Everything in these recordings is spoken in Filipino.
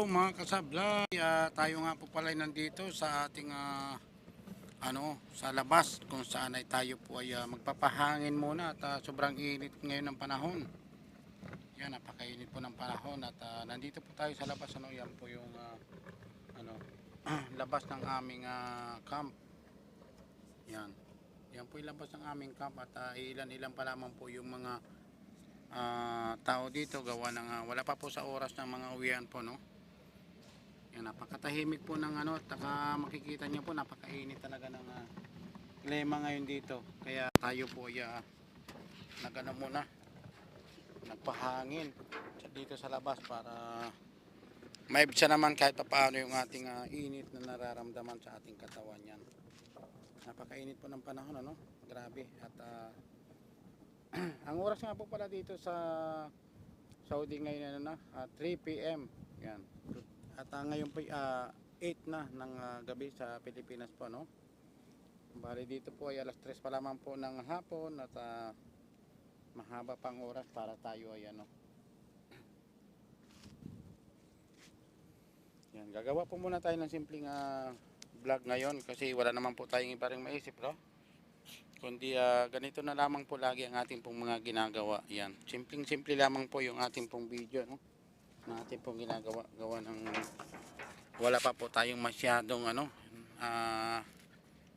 mga kasablay, tayo nga po pala ay nandito sa ating sa labas kung saan ay tayo po ay magpapahangin muna at sobrang init ngayon ng panahon. Yan, napakainit po ng panahon at nandito po tayo sa labas. Yan po yung labas ng aming camp. Yan. Yan po yung labas ng aming camp at ilan-ilan pa lamang po yung mga tao dito gawa ng wala pa po sa oras ng mga uwian po, no. Yan, napakatahimik po ng at makikita niyo po napakainit talaga ng klima ngayon dito. Kaya tayo po ay muna nagpahangin dito sa labas para maibsa naman kahit paano yung ating init na nararamdaman sa ating katawan. Yan, napakainit po ng panahon, grabe. At ang oras nga po pala dito sa Saudi ngayon 3 PM. Yan. At ngayon po 8 na ng gabi sa Pilipinas po, no. Bali dito po ay alas 3 pa lamang po ng hapon at mahaba pang oras para tayo ay Yan, gagawa po muna tayo ng simpleng vlog ngayon kasi wala naman po tayong iba ring maisip, no. Kundi ganito na lamang po lagi ang ating pong mga ginagawa. Yan, simple lamang po yung ating pong video, no, na ating pong ginagawa gawa ng wala pa po tayong masyadong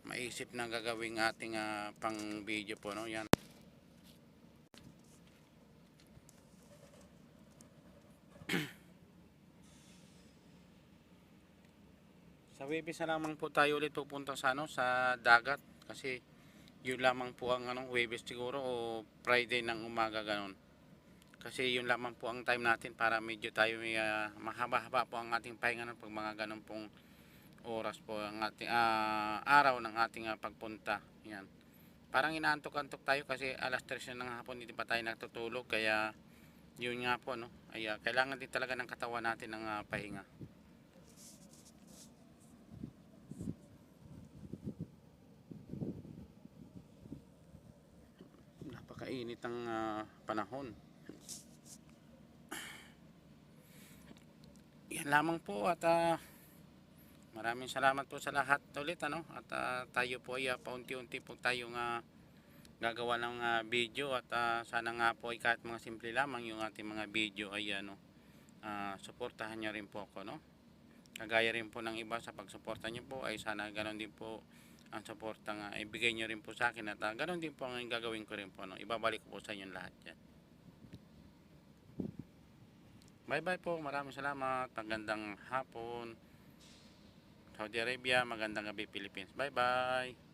maisip na gagawing ating pang video po, no. Yan, sa Webes na lamang po tayo ulit pupunta sa sa dagat kasi yun lamang po ang Webes siguro o Friday ng umaga ganon. Kasi yun lamang po ang time natin para medyo tayo may mahaba-haba po ang ating pahinga pag mga ganun pong oras po ang ating araw ng ating pagpunta. Yan. Parang inaantok-antok tayo kasi alas 3 na ng hapon hindi pa tayo natutulog kaya yun nga po, no. Ay kailangan din talaga ng katawan natin ng pahinga. Napakainit ang panahon. Yan lamang po at maraming salamat po sa lahat ulit, at tayo po ay paunti-unti po tayong gagawa ng video at sana nga po ay kahit mga simple lamang yung ating mga video ay suportahan nyo rin po ako, no. Kagaya rin po ng iba sa pagsuporta nyo po ay sana ganoon din po ang suporta nga ibigay nyo rin po sa akin at ganoon din po ang gagawin ko rin po, no. Ibabalik ko po sa inyo lahat yan. Bye bye po, maraming salamat, magandang hapon Saudi Arabia, magandang gabi Philippines. Bye bye.